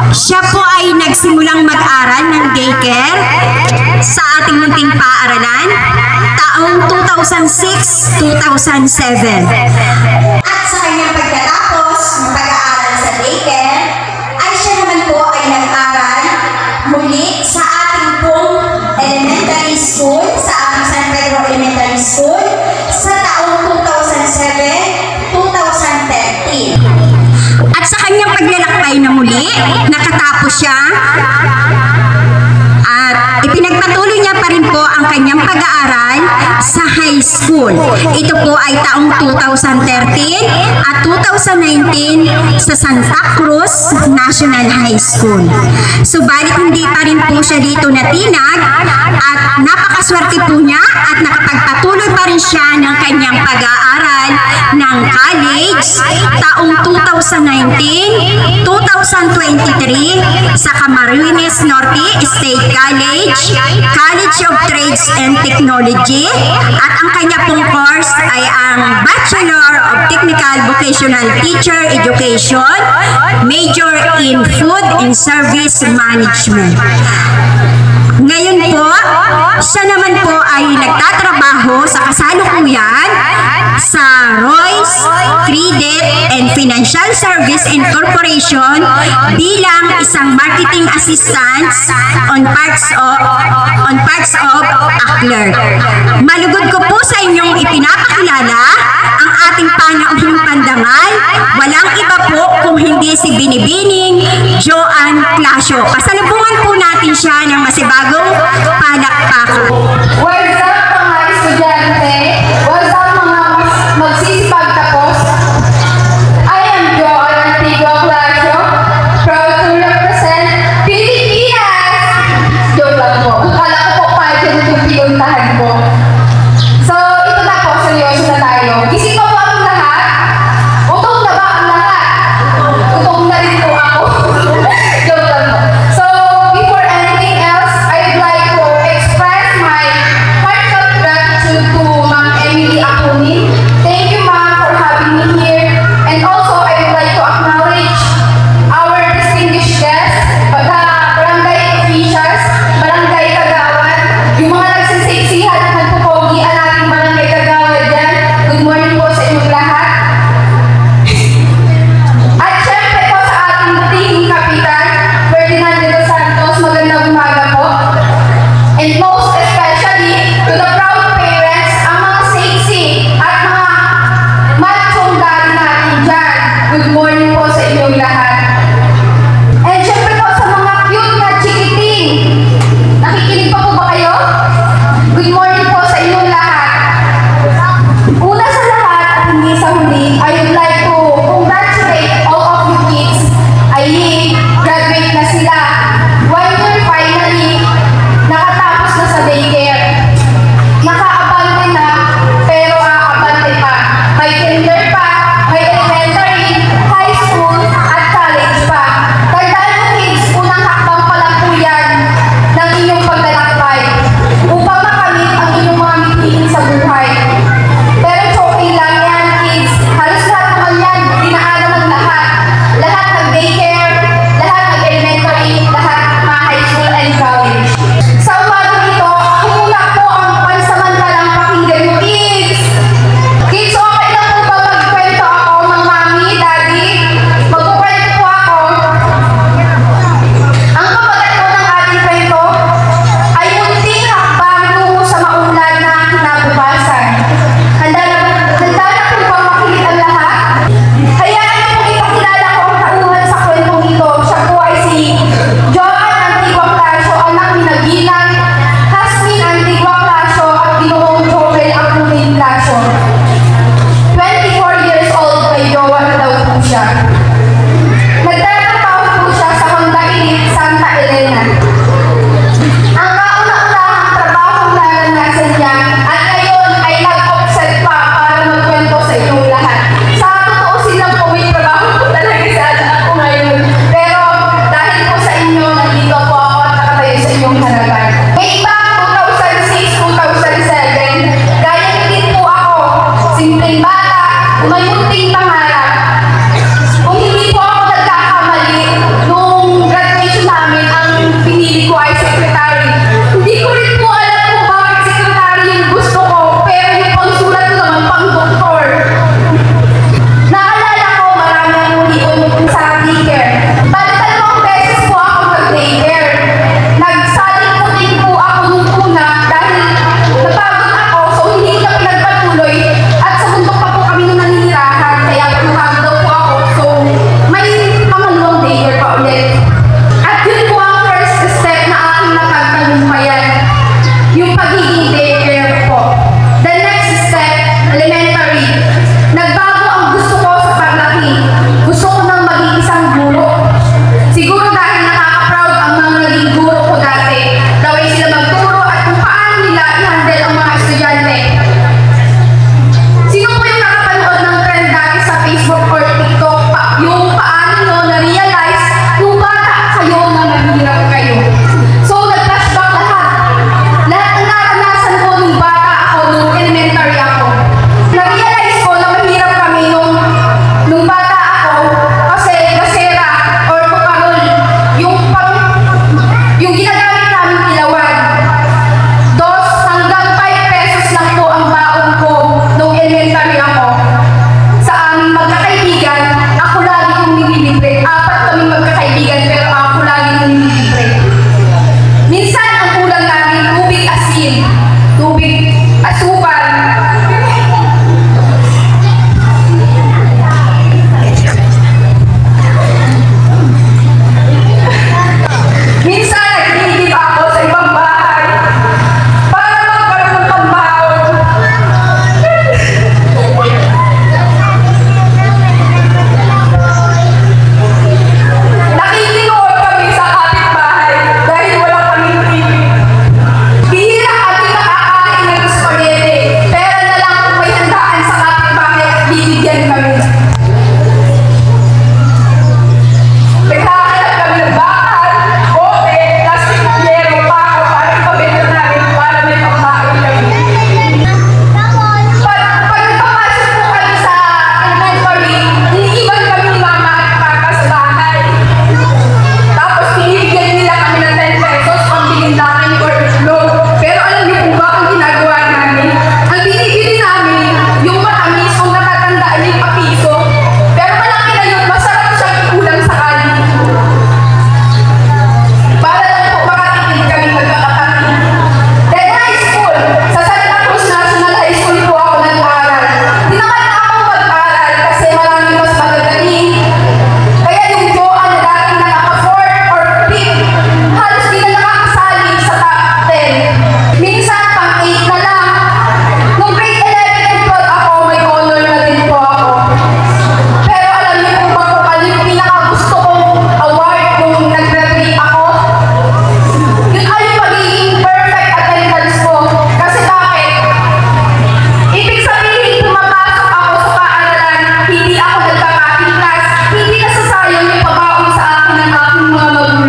Siya po ay nagsimulang mag-aral ng daycare sa ating munting paaralan taong 2006-2007. At sa kanyang pagkatapos ng pag-aaral sa daycare, ay siya naman po ay nag-aral muli sa ating pong elementary school, sa ating San Pedro Elementary School, sa taong 2007-2013. At sa kanyang paglalakbay na muli, nakatapos siya at ipinagpatuloy niya pa rin po ang kanyang pag-aaral sa high school. Ito po ay taong 2013 at 2019 sa Santa Cruz National High School. Subalit hindi pa rin po siya dito natinag at napakaswerte po niya at nakapagpatuloy pa rin siya ng kanyang pag-aaral ng college taong 2019, 2023 sa Camarines Norte State College, College of Trades and Technology, at ang kanya pong course ay ang Bachelor of Technical Vocational Teacher Education, major in Food and Service Management. Ngayon po, siya naman po ay nagtatrabaho sa kasalukuyan sa Royce Credit and Financial Service Incorporation bilang isang marketing assistant on parts of a clerk. Malugod ko po sa inyong ipinapakilala ang ating panauhing pandangal. Walang iba po kung hindi si Binibining Joan Clasio. Pasalubungan po natin siya ng masibagong palakpakan. What's up mga estudyante? What's up mga magsisipag tapos? I am Joan Antigua Clasio, proud to represent Pilipinas! Joke lang po. Akala ko po pageant yung pinuntahan ko. So, ito na po, seryoso na tayo. Gising pa po ang lahat? Gutom na ba ang lahat? Gutom na rin po ako. Joke lang po. So, before anything else, I'd like to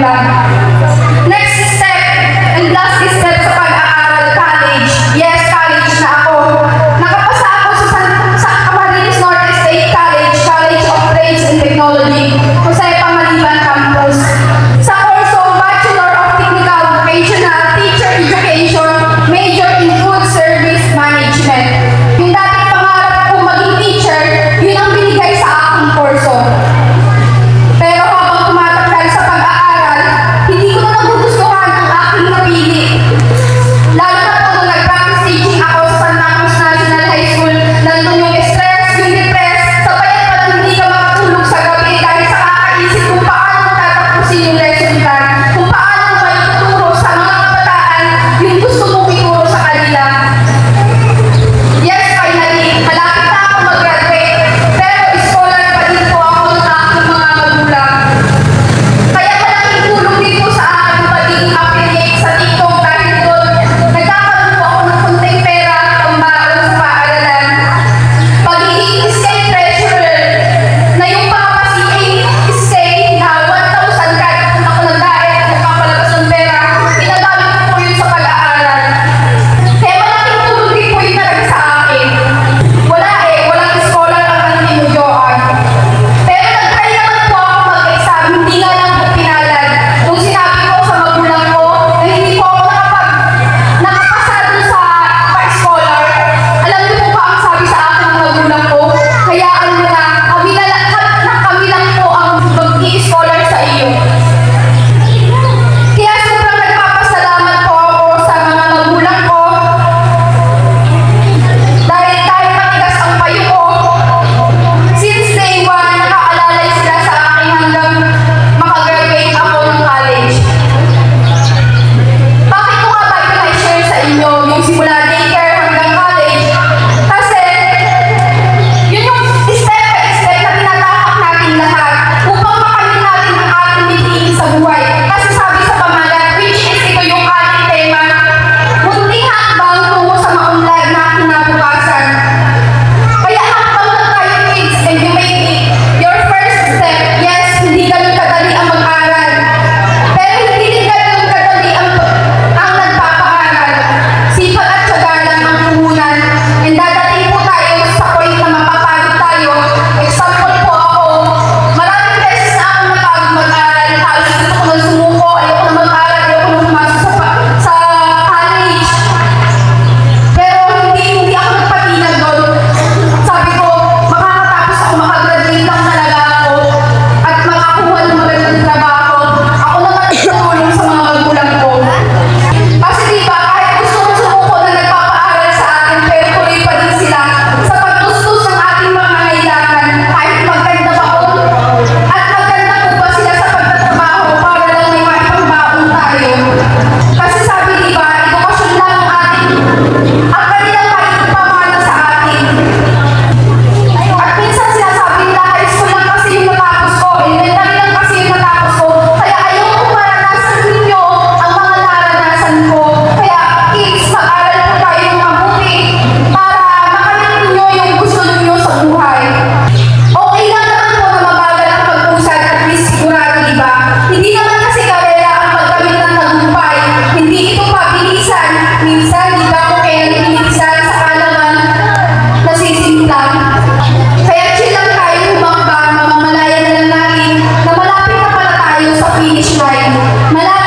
magulang. Next step, and last step sa pag-aaral, college. Yes, college na ako. Nakapasa ako sa Camarines Norte State College, College of Trades and Technology, Jose Pamaliban Campus. Sa kurso, Bachelor of Technical Vocational Teacher Education, major in Food Service Management. Yung dating pangarap ko maging teacher, yun ang binigay sa aking kurso. Pero habang tumatagal sa pag-aaral, hindi ko na nagugustuhan ang aking napili. Lalo na po nung nag-practice teaching ako sa Santa Cruz National High School, nandun yung stress, yung depress, sabayan pa lang hindi ka makatulog sa gabi dahil sa kakaisip kung paano tatapusin yung lesson plan, kung paano mo ituturo sa mga kabataan yung gusto mong ituro sa kanila. Yes, finally, malapit na ako mag-graduate, pero scholar pa din po ako ng aking mga magulang. Kaya malaking tulong din po sa akin yung pagiging affiliate sa TikTok dahil doon, nagkakaroon po ako ng konting pera pambaon sa paaralan. Pagiging SK treasurer na yung pangapasi SK na 1,000 kahit kung ako nag-diet at nagpapalabas ng pera, ginagamit ko po yun sa pag-aaral. Kaya malaking tulong din po yun talaga sa akin. Walang scholar ang nandinudyuan. Pero nag-try naman po ako mag-exam, hindi nga lang po pinalad. Nung sinabi ko sa magulang ko na hindi po ako nakapasa dun sa pa-scholar, alam niyo po ba ang sabi sa akin ng magulang ko? Hayaan mo na, kami lang po ang mag-i-scholar sa iyo. Kaya sobrang nagpapasalamat po ako sa mga magulang ko dahil kahit matigas ang payo ko, since day one, nakaalalay sila sa akin hanggang makagraduate ako ng college. Bakit ko nga ba ito na-share sa inyo yung simula daycare hanggang college? Kasi yun yung step by step na tinatahak natin lahat upang makamit natin ang ating bibigin sa buhay. Kasi sabi sa pamagat, which is ito yung ating tema, munting hakbang tungo sa maunlad na kinabukasan. Kaya hakbang na tayo kids and you make it your first step. Yes, hindi ganun kadali ang mag-aral. Pero hindi din ganun kadali ang nagpapaaral. Sipag at tiyaga lang ang puhunan. And dadating po tayo sa point na mapapagod tayo. Example po ako, maraming beses na ako napagod mag-aral. Halos gusto ko nang sumuko, ayoko na mag-aral, ayoko na pumasok sa college. Pero hindi ako nagpatinag doon. Sabi ko, makakatapos ako, makagraduate lang talaga ako at makakuha ng magandang trabaho. Ako naman ang tutulong sa mga magulang ko. Kasi diba, kahit gusto ko sumuko na nagpapaaral sa akin, pero tuloy pa din sila sa pagtustos ng ating mga kailangan. Kahit maganda ba ako at maganda po ba sila sa pagtatrabaho para lang may maipagbaon tayo. Kasi sabi diba, edukasyon lang ang kanilang maipamana sa atin. At minsan sinasabi nila, high school lang kasi yung natapos ko, elementary lang kasi yung natapos ko. Kaya ayoko maranasan ninyo ang mga naranasan ko. Kaya kids, mag-aral po tayo ng mabuti para makamit ninyo yung gusto ninyo sa buhay. Okay lang naman po na mabagal ang pag-usad at least sigurado, diba? Hindi naman kasi karera ang pagkamit ng tagumpay. Hindi ito pabilisan. Minsan, di ba kung kaya pinilisan sa kalaman nasisimplang. Kaya chill lang tayo humakbang, mamamalaya na lang natin na malapit na pala tayo sa finish line. Malapit